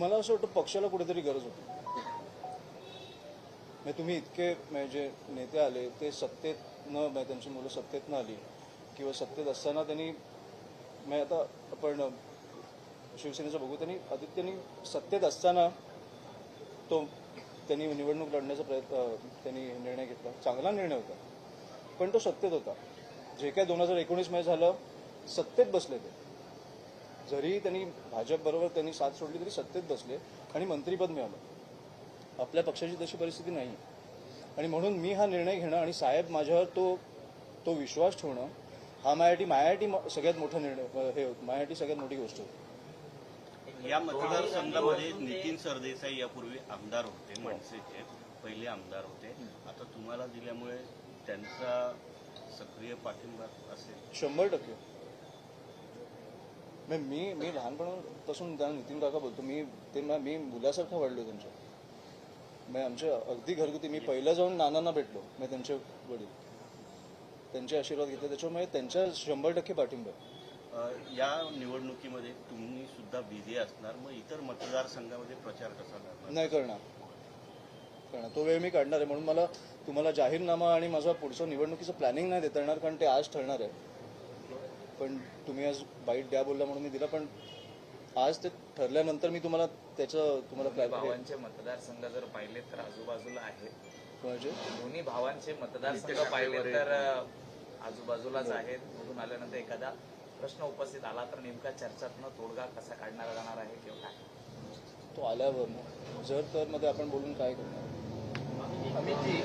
मला असं वाटतं पक्षाला कुठेतरी गरज होती. म्हणजे तुम्ही इतके म्हणजे नेते आले ते सत्तेत न त्यांची मुलं सत्तेत न आली किंवा सत्तेत असताना त्यांनी म्हणजे आता आपण शिवसेनेचं बघू त्यांनी सत्तेत असताना त्यांनी निवडणूक लढण्याचा त्यांनी निर्णय घेतला. चांगला निर्णय होता पण तो सत्तेत होता. जे काय 2019 मध्ये झालं सत्तेत बसले ते. जरी त्यांनी भाजपबरोबर त्यांनी साथ सोडली तरी सत्तेत बसले आणि मंत्रिपद मिळालं. आपल्या पक्षाची तशी परिस्थिती नाही आणि म्हणून मी हा निर्णय घेणं आणि साहेब माझ्यावर तो विश्वास ठेवणं हा माझ्यासाठी सगळ्यात मोठा निर्णय हे होतं. माझ्यासाठी सगळ्यात मोठी गोष्ट होती. या मतदारसंघामध्ये नितीन सरदेसाई यापूर्वी आमदार होते, मनसेचे पहिले आमदार होते. आता तुम्हाला दिल्यामुळे त्यांचा सक्रिय पाठिंबा असेल? 100%. मी लहानपणापासून त्यांना नितीन काका बोलतो. मी मुलासारखा वाढलो त्यांच्या. मी आमच्या अगदी घरगुती मी पहिलं जाऊन नानांना भेटलो. मी त्यांचे वडील त्यांचे आशीर्वाद घेतले. त्याच्यामुळे त्यांच्या 100% पाठिंबा. या निवडणुकीमध्ये तुम्ही सुद्धा बिझी असणार, मग इतर मतदारसंघामध्ये प्रचार कसा करणार? नाही करणार. तो वेळ मी काढणार आहे. म्हणून मला तुम्हाला जाहीरनामा आणि माझा पुढचं निवडणुकीचं प्लॅनिंग नाही देता येणार कारण ते आज ठरणार आहे. पण तुम्ही आज बाईट द्या बोलला म्हणून मी दिला. पण आज ते ठरल्यानंतर मी तुम्हाला भावांचे मतदारसंघ जर पाहिले तर आजूबाजूला आहेत. म्हणजे दोन्ही भावांचे मतदारसंघ पाहिले तर आजूबाजूलाच आहेत. निवडून आल्यानंतर एखादा प्रश्न उपस्थित आला तर नेमका चर्चातनं तोडगा कसा काढला जाणार आहे किंवा काय तो आल्यावर जर तर मध्ये आपण बोलून काय करणार. अमितजी,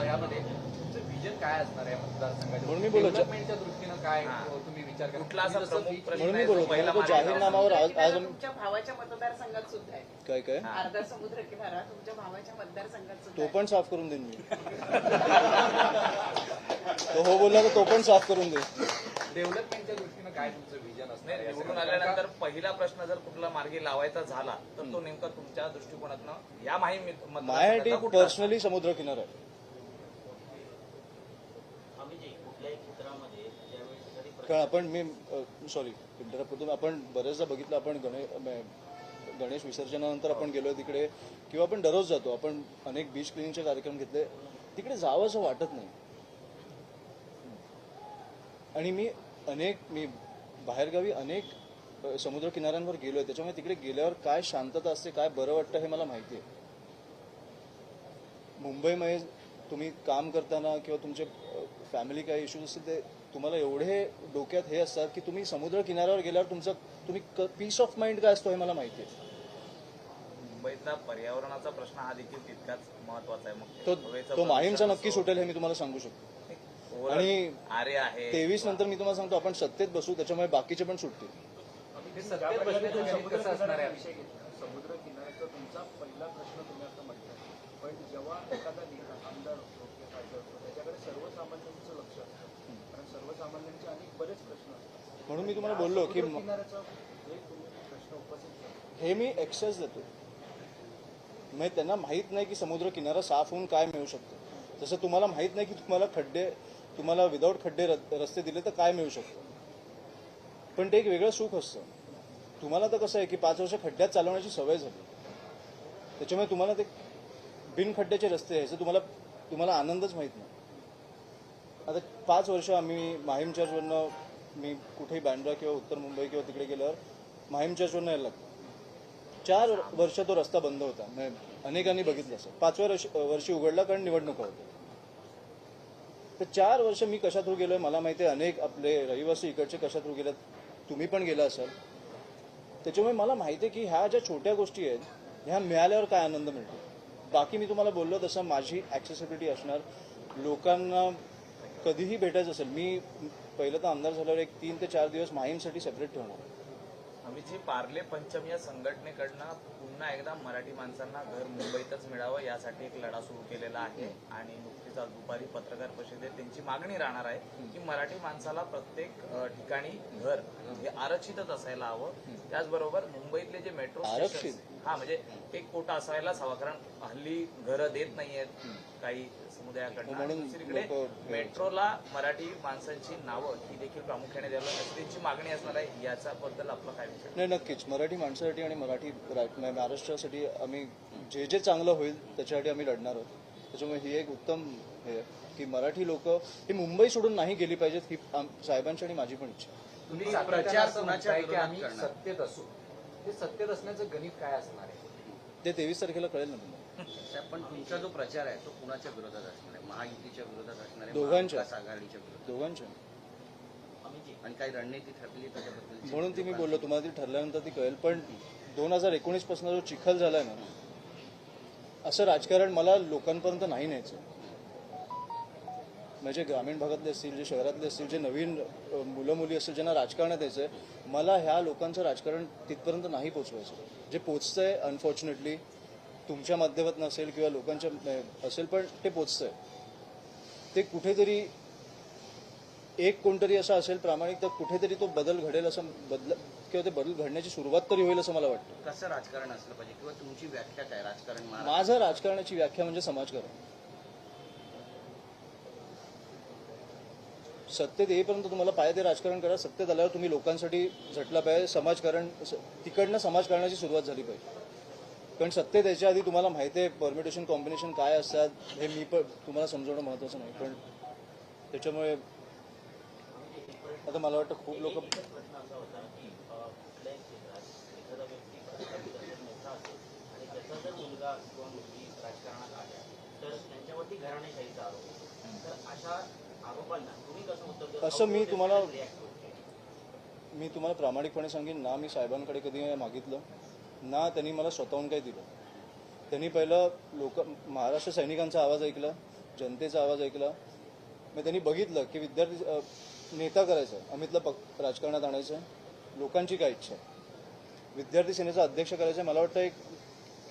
यामध्ये तुमचं विजन काय असणार आहे मतदारसंघाच्या म्हणून मी बोललो डेव्हलपमेंटच्या दृष्टीनं काय तुम्ही विचार करा? कुठला असा प्रमुख प्रश्न म्हणून मी आहे बोललो जो पहिला तो जाहीरनामावर आज तुमच्या भावाच्या मतदारसंघात सुद्धा आहे. काय अर्धा समुद्र किनारा तुमच्या भावाच्या मतदारसंघात सुद्धा तो पण साफ करून देईन मी. तो हो बोलला तर तो पण साफ करून देईन. डेव्हलपमेंटच्या दृष्टीनं काय तुमचं विजन असणार आहे? निवडून आल्यानंतर पहिला प्रश्न जर कुठला मार्गी लावायचा झाला तर तो नेमका तुमच्या दृष्टिकोनातनं या माझ्यासाठी पर्सनली समुद्र किनारा आहे. कारण आपण सॉरी आपण बरेचदा बघितलं. आपण गणेश विसर्जनानंतर आपण गेलो तिकडे किंवा आपण दररोज जातो. आपण अनेक बीच क्लिनिंगचे कार्यक्रम घेतले. तिकडे जावं असं वाटत नाही. आणि मी बाहेरगावी अनेक समुद्र किनाऱ्यांवर गेलोय. त्याच्यामुळे तिकडे गेल्यावर काय शांतता असते, काय बरं वाटतं हे मला माहिती आहे. मुंबईमध्ये तुम्ही काम करताना किंवा तुमचे फॅमिली काही इश्यूज असतील ते तुम्हाला एवढे डोक्यात हे असतात की तुम्ही समुद्र किनाऱ्यावर गेल्यावर तुम्ही पीस ऑफ माइंड काय असतो हे मला माहिती आहे. मुंबईतला पर्यावरणाचा प्रश्न हा देखील तितकाच महत्वाचा आहे. तो माहीमचा नक्की सुटेल हे मी तुम्हाला सांगू शकतो. आणि 23 नंतर मी तुम्हाला सांगतो आपण सत्तेत बसू त्याच्यामुळे बाकीचे पण सुटतील. कसं असणार आहे? समुद्र किनाऱ्याचा तुमचा पहिला प्रश्न तुम्ही असं म्हणताय. पण जेव्हा एखादा आमदार असतो किंवा खासदार असतो त्याच्याकडे सर्वसामान्यांचं लक्ष असतं. कारण सर्वसामान्यांचे अनेक बरेच प्रश्न असतात. म्हणून मी तुम्हाला बोललो की किनाऱ्याचा जे तुम्ही प्रश्न उपस्थित करता हे मी एक्सेस देतो. म्हणजे त्यांना माहित नाही की समुद्र किनारा साफ होऊन काय मिळू शकतं. जसं तुम्हाला माहित नाही की तुम्हाला विदाऊट खड्डे रस्ते दिले तर काय मिळू शकतं. पण ते एक वेगळं सुख असतं. तुम्हाला तर कसं आहे की 5 वर्ष खड्ड्यात चालवण्याची सवय झाली. त्याच्यामुळे तुम्हाला ते बिन खड्ड्याचे रस्ते यायचे तुम्हाला आनंदच माहित नाही. आता 5 वर्ष आम्ही माहीम चर्चवरनं मी कुठेही बँड्रा किंवा उत्तर मुंबई किंवा तिकडे गेल्यावर माहीम चर्चवरनं यायला लागतो. 4 वर्ष तो रस्ता बंद होता. अनेकांनी बघितलं असं. 5व्या वर्षी उघडला कारण निवडणुका होत्या. तर 4 वर्ष मी कशा थ्रू गेलोय मला माहिती आहे. अनेक आपले रहिवासी इकडचे कशा थ्रू गेल्यात. तुम्ही पण गेला असाल. त्याच्यामुळे मला माहिती आहे की ह्या ज्या छोट्या गोष्टी आहेत ह्या मिळाल्यावर काय आनंद मिळतो. बाकी मी तुम्हाला बोललो तसं माझी ॲक्सेसिबिलिटी असणार. लोकांना कधीही भेटायचं असेल मी पहिलं तर आमदार झाल्यावर एक 3 ते 4 दिवस माहीमसाठी सेपरेट ठेवणार. आम्ही जी पार्ले पंचम या संघटनेकडनं पुन्हा एकदा मराठी माणसांना घर मुंबईतच मिळावं यासाठी एक लढा सुरू केलेला आहे. आणि नुकतीच आज दुपारी पत्रकार परिषदेत त्यांची मागणी राहणार आहे की मराठी माणसाला प्रत्येक ठिकाणी घर हे आरक्षितच असायला हवं. त्याचबरोबर मुंबईतले जे मेट्रो आरक्षित हा म्हणजे एक कोटा असायलाच हवा, कारण हल्ली घरं देत नाहीयेत काही समुदायाकडनं. आणि म्हणून दुसरीकडे लोकं- मेट्रोला मराठी माणसांची नावं ही देखील प्रामुख्याने द्यायला अशी त्यांची मागणी असणार आहे. याच्याबद्दल आपला काय विचार? नाही, नक्कीच मराठी माणसासाठी आणि महाराष्ट्रासाठी आम्ही जे जे चांगलं होईल त्याच्यासाठी आम्ही लढणार आहोत. त्याच्यामुळे ही एक उत्तम हे आहे की मराठी लोक ही मुंबई सोडून नाही गेली पाहिजेत, ही साहेबांची आणि माझी पण इच्छा आहे. तुम्ही प्रचार प्रचार कुणाच्या की विरोधात आम्ही करणार? सत्तेत असू, ते सत्तेत असण्याचं गणित काय असणार आहे? ते 23 तारखेला कळेल ना तुम्हाला. साहेब, पण तुमचा जो प्रचार आहे तो कुणाच्या विरोधात असणार आहे? महायुतीच्या विरोधात असणार आहे? दोघांच्या. महाविकास आघाडीच्या विरोधात? दोघांच्या. आणि काही रणनीती ठरली त्याच्याबद्दल? म्हणून ती मी बोललो तुम्हाला, ती ठरल्यानंतर ती कळेल. पण 2019 पासून जो चिखल झालाय ना, असं राजकारण मला लोकांपर्यंत नाही न्यायचं. म्हणजे ग्रामीण भागातले असतील, जे शहरातले असतील, जे नवीन मुलं मुली असतील ज्यांना राजकारणात यायचंय, मला ह्या लोकांचं राजकारण तिथपर्यंत नाही पोचवायचं. जे पोचतंय अनफॉर्च्युनेटली तुमच्या माध्यमातून असेल किंवा लोकांच्या असेल, पण ते पोचतंय. ते कुठेतरी एक कोणतरी असा असेल प्रामाणिक, तर कुठेतरी तो बदल घडेल, असं किंवा ते बदल घडण्याची सुरुवात तरी होईल असं मला वाटतं. कसं राजकारण असलं पाहिजे किंवा तुमची व्याख्या काय राजकारण? माझं राजकारणाची व्याख्या म्हणजे समाजकारण. सत्तेत येईपर्यंत तुम्हाला पाहिजे ते राजकारण करा. सत्तेत आल्यावर तुम्ही लोकांसाठी झटला पाहिजे. समाजकारण तिकडनं समाजकारणाची सुरुवात झाली पाहिजे. कारण सत्तेत यायच्या आधी तुम्हाला माहिती आहे परमिटेशन कॉम्बिनेशन काय असतात, हे मी पण तुम्हाला समजवणं महत्त्वाचं नाही. पण त्याच्यामुळे आता मला वाटतं खूप लोक असं मी तुम्हाला प्रामाणिकपणे सांगेन ना, मी साहेबांकडे कधी मागितलं ना त्यांनी मला स्वतःहून काही दिलं. त्यांनी पहिलं महाराष्ट्र सैनिकांचा आवाज ऐकला, जनतेचा आवाज ऐकला. मग त्यांनी बघितलं की विद्यार्थी नेता करायचा आहे, अमितला राजकारणात आणायचं आहे, लोकांची काय इच्छा आहे, विद्यार्थी सेनेचा अध्यक्ष करायचं आहे. मला वाटतं एक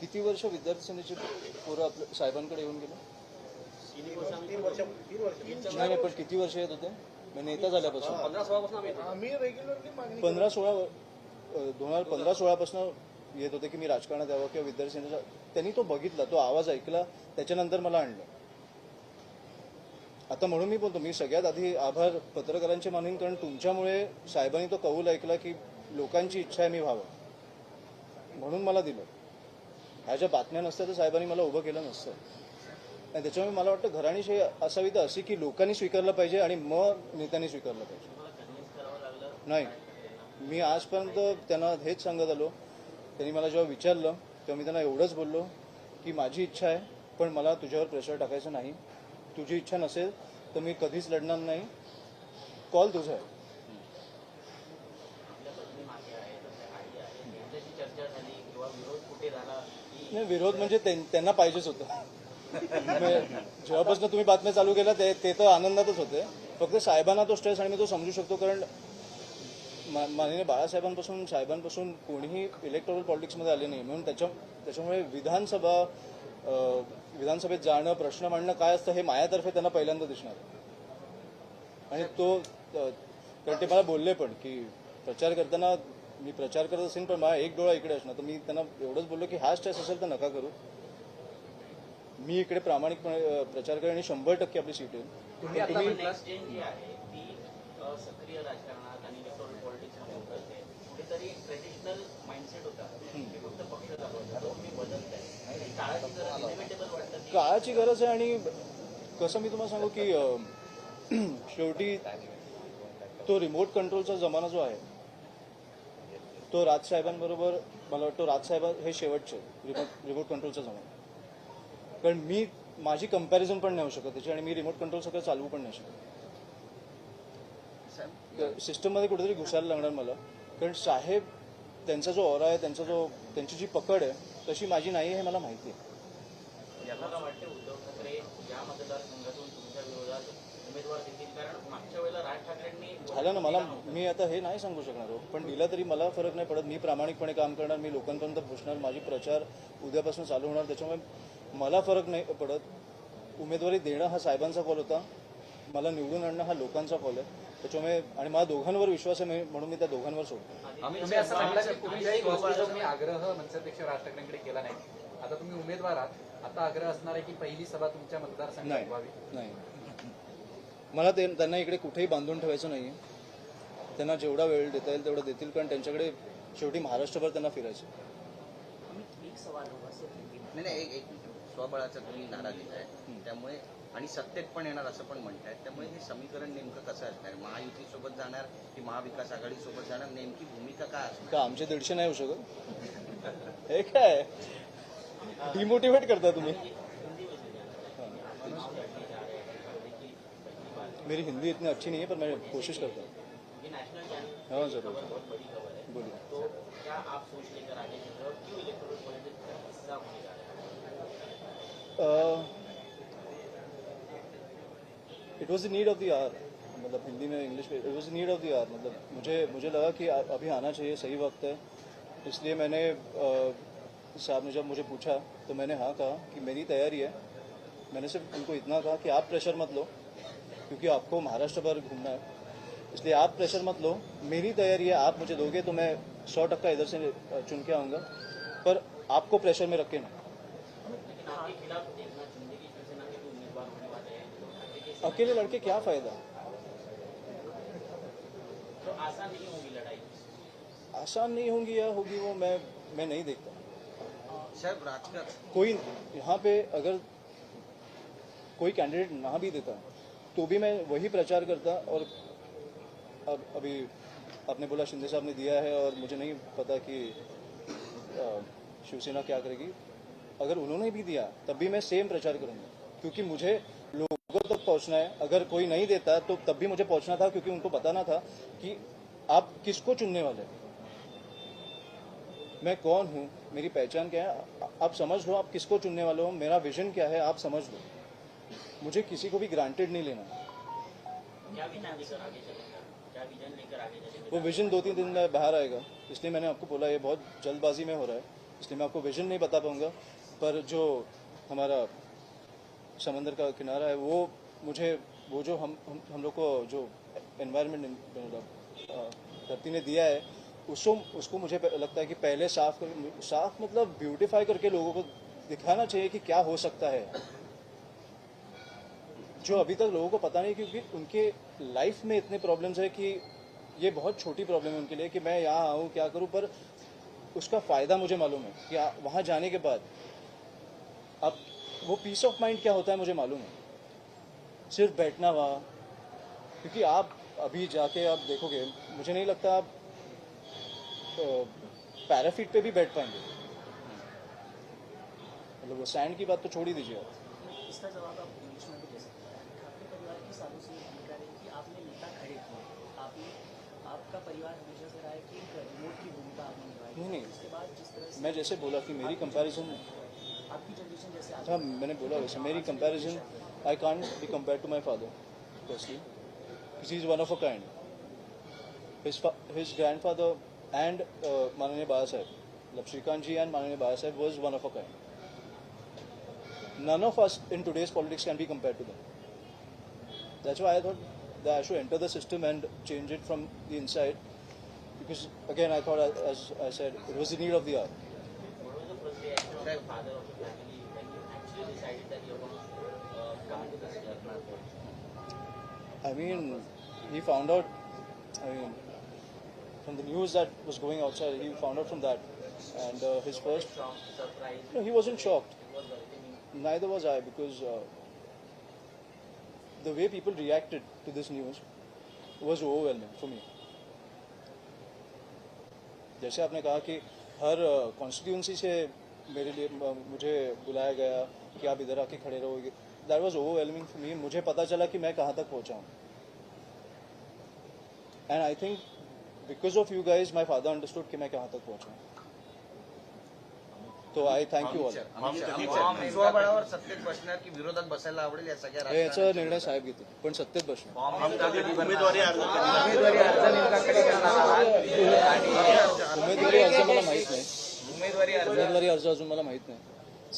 किती वर्ष विद्यार्थी सेनेची पोरं आपल्या साहेबांकडे येऊन गेले? नाही, पण किती वर्ष येत होते नेता झाल्यापासून? 2015-16 पासून येत होते की मी राजकारणात यावं किंवा विद्यार्थी सेनेचा. त्यांनी तो बघितला, तो आवाज ऐकला, त्याच्यानंतर मला आणलं. आता म्हणून मी बोलतो, मी सगळ्यात आधी आभार पत्रकारांचे मानेन, कारण तुमच्यामुळे साहेबांनी तो कौल ऐकला की लोकांची इच्छा आहे मी व्हावं, म्हणून मला दिलं. ह्या ज्या बातम्या नसत्या तर साहेबांनी मला उभं केलं नसतं. आणि त्याच्यामुळे मला वाटतं घराणीशाही असावी तर अशी की लोकांनी स्वीकारलं पाहिजे आणि मग नेत्यांनी स्वीकारलं पाहिजे. नाही, मी आजपर्यंत त्यांना हेच सांगत आलो. त्यांनी मला जेव्हा विचारलं तेव्हा मी त्यांना एवढंच बोललो की माझी इच्छा आहे, पण मला तुझ्यावर प्रेशर टाकायचं नाही. तुझी इच्छा नसेल तर मी कधीच लढणार नाही. कॉल तुझा आहे. नाही, विरोध म्हणजे त्यांना पाहिजेच होतं. जेव्हापासून तुम्ही बातम्या चालू केल्या ते तर आनंदातच होते. फक्त साहेबांना तो स्ट्रेस, आणि मी तो समजू शकतो, कारण माननीय बाळासाहेबांपासून साहेबांपासून कोणीही इलेक्टोरल पॉलिटिक्समध्ये आले नाही. म्हणून त्याच्यामुळे विधानसभेत जाणं, प्रश्न मांडणं काय असतं हे माझ्यातर्फे त्यांना पहिल्यांदा दिसणार. आणि तो कारण ते मला बोलले पण की प्रचार करताना मी प्रचार करत असेल पण माझा एक डोळा इकडे असणार. तर मी त्यांना एवढंच बोललो की हा स्ट्रेस असेल तर नका करू. मी इकडे प्रामाणिकपणे प्रचार करेन आणि 100% आपली सीट येईल. तुम्ही आता म्हटलं सक्रिय राजकारणात आणि इलेक्टोरल पॉलिटिक्समध्ये उतरते. कुठेतरी ट्रेडिशनल माइंडसेट होता की फक्त पक्ष चालवता, तुम्ही बदलताय. काळाची गरज इनएव्हिटेबल वाटतं. काळाची गरज आहे. आणि कसं मी तुम्हाला सांगू की शेवटी तो रिमोट कंट्रोलचा जमाना जो आहे तो राजसाहेबांबरोबर, मला वाटतं राजसाहेब हे शेवटचे रिमोट कंट्रोलचा जमाना. कारण मी माझी कंपॅरिझन पण नाही होऊ शकत त्याची, आणि मी रिमोट कंट्रोल सगळं चालवू पण नाही शकत. सिस्टममध्ये कुठेतरी घुसायला लागणार मला. कारण साहेब त्यांचा जो ऑरा आहे, त्यांची जी पकड आहे तशी माझी नाही हे मला माहिती आहे. मला वाटते उद्धव ठाकरे या मतदारसंघातून तुमच्या विरोधात उमेदवार देतील, कारण मागच्या वेळेला राज ठाकरेंनी झालं ना. मी आता हे नाही सांगू शकणार, पण दिला तरी मला फरक नाही पडत. मी प्रामाणिकपणे काम करणार, मी लोकांपर्यंत पोहोचणार, माझी प्रचार उद्यापासून चालू होणार. त्याच्यामुळे मला फरक नाही पडत. उमेदवारी देणं हा साहेबांचा कॉल होता, मला निवडून आणणं हा लोकांचा कॉल आहे. त्याच्यामुळे आणि मला दोघांवर विश्वास आहे म्हणून मी त्या दोघांवर सोडतो. तुम्ही असं म्हटलं की कुठल्याही गोष्टीचा तुम्ही आग्रह मनसेपेक्षा राज ठाकरेंकडे केला नाही. आता तुम्ही उमेदवार आहात, आता आग्रह असणार आहे की पहिली सभा तुमच्या मतदारसंघात नाही व्हावी. नाही, मला त्यांना इकडे कुठेही बांधून ठेवायचं नाही. त्यांना जेवढा वेळ देता येईल तेवढा देतील, कारण त्यांच्याकडे शेवटी महाराष्ट्रभर त्यांना फिरायचं. नाही एक स्वबळाचा तुम्ही नारा दिलाय, त्यामुळे आणि सत्तेत पण येणार असं पण म्हणतायत, त्यामुळे हे समीकरण नेमकं कसं असणार? महायुतीसोबत जाणार की महाविकास आघाडीसोबत जाणार, नेमकी भूमिका काय असणार? का आमचे 150 नाही होऊ शकत? हे काय डिमोटिवेट करता तुम्ही? मेरी हिंदी इतनी अच्छी नहीं है, पर मैं कोशिश करता हूँ. हाँ जरूर, बोलिए. It was the need of the hour, मतलब हिंदी में इंग्लिश में, it was the need of the hour. मतलब मुझे लगा कि अभी आना चाहिए, सही वक्त है, इसलिए मैंने साहब ने जब मुझे पूछा तो मैंने हाँ कहा कि मेरी तैयारी है. मैंने सिर्फ उनको इतना कहा कि आप प्रेशर मत लो, क्योंकि आपको महाराष्ट्र भर घूमना है, इसलिए आप प्रेशर मत लो. मेरी तैयारी है, आप मुझे दोगे तो मैं 100% इधर से चुन के आऊँगा, पर आपको प्रेशर में रखे ना. अकेले लड़के क्या फायदा? तो आसान नहीं होगी लड़ाई? आसान नहीं होंगी या होगी वो मैं नहीं देखता. साहेब राजकारण कोई यहाँ पे अगर कोई कैंडिडेट ना भी देता तो भी मैं वही प्रचार करता. और अब अभी आपने बोला शिंदे साहब ने दिया है और मुझे नहीं पता कि शिवसेना क्या करेगी. अगर उन्होंने भी दिया तब भी मैं सेम प्रचार करूंगा, क्योंकि मुझे लोगों तक पहुंचना है. अगर कोई नहीं देता तो तब भी मुझे पहुंचना था, क्योंकि उनको बताना था कि आप किसको चुनने वाले हैं, मैं कौन हूँ, मेरी पहचान क्या है, आप समझ लो आप किसको चुनने वाले हो, मेरा विजन क्या है आप समझ लो. मुझे किसी को भी ग्रांटेड नहीं लेना. क्या विजन लेकर आगे चलेगा? क्या विजन लेकर आगे चलेगा? वो विजन 2-3 दिन में बाहर आएगा, इसलिए मैंने आपको बोला ये बहुत जल्दबाजी में हो रहा है, इसलिए मैं आपको विजन नहीं बता पाऊंगा. पर जो हमारा समंदर का किनारा है वो जो हम लोग को जो एनवायरनमेंट धरती ने दिया है उसको मुझे लगता है कि पहले साफ मतलब ब्यूटीफाई करके लोगों को दिखाना चाहिए कि क्या हो सकता है, जो अभी तक लोगों को पता नहीं, क्योंकि उनके लाइफ में इतने प्रॉब्लम्स है कि ये बहुत छोटी प्रॉब्लम है उनके लिए कि मैं यहाँ आऊँ क्या करूँ. पर उसका फ़ायदा मुझे मालूम है कि वहाँ जाने के बाद अब वो पीस ऑफ माइंड क्या होता है मुझे मालूम है. सिर्फ बैठना वहाँ, क्योंकि आप अभी जाके आप देखोगे, मुझे नहीं लगता आप पैराफिट पे भी बैठ पाएंगे. मतलब वो सैंड की बात तो छोड़ ही दीजिए आप. इसका जवाब आप इंग्लिश में भी दे सकते हैं. ठाकरे परिवार की सालों से ये भूमिका रही कि आपने नेता खड़े किए, आपका परिवार हमेशा से रहा है कि एक रिमोट की भूमिका आपने निभाई. नहीं उसके बाद जिस तरह से मैं जैसे बोला कि मेरी कंपैरिजन, आपकी जनरेशन जैसे हाँ मैंने बोला वैसे मेरी comparison I can't be compared to my father firstly, because he is one of a kind. His grandfather and माननीय बाबा साहब, मतलब श्रीकांत जी एंड माननीय बाबा साहब वाज one of a kind. None of us in today's politics can be compared to them. That's why I thought that I should enter the system and change it from the inside, because again I thought, as I said, it was the need of the hour. What was the first reaction of the father of the family when you actually decided that you're going to come into this job? I mean, he found out, from the news that was going outside, he found out from that. And his first, Shocked, surprised, no, he wasn't shocked. he was welcoming. Neither was I, because the way people reacted to this news was overwhelming for me. जैसे आपने कहा कि हर constituency से मेरे लिए मुझे बुलाया गया कि आप इधर आके खड़े रहोगे, दैट वाज ओवरवेलमिंग फॉर मी. मुझे पता चला कि मैं कहाँ तक पहुँचा हूँ. And I think because of you guys my father understood कि मैं कहाँ तक पहुँचा हूँ. तो आई थँक यू ऑल. स्वबळावर सत्तेत बसणार की विरोधात बसायला आवडेल या सगळ्या याचा निर्णय साहेब घेतील, पण सत्तेत बसणार. उमेदवारी अर्ज उमेदवारी अर्ज नेमका कधी करणार आहात? उमेदवारी अर्ज मला माहीत नाही. उमेदवारी अर्ज उमेदवारी अर्ज अजून मला माहीत नाही.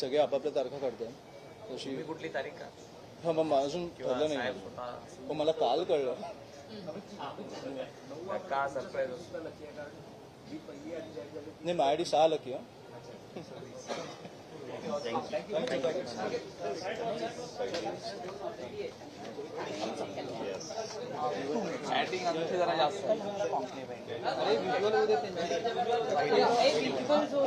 सगळे आपापल्या तारखा काढतात तशी. तुम्ही कुठली तारीख का? हा मग अजून ठरलं नाही. साहेब स्वतः पण मला काल कळलं का सरप्राईज असतो? सुद्धा लकी आहे कारण जी पहिली यादी जाहीर झाली नाही माझ्यासाठी 6 लकी आहे. चॅटिंग आणखी जरा जास्त विज्युअल जो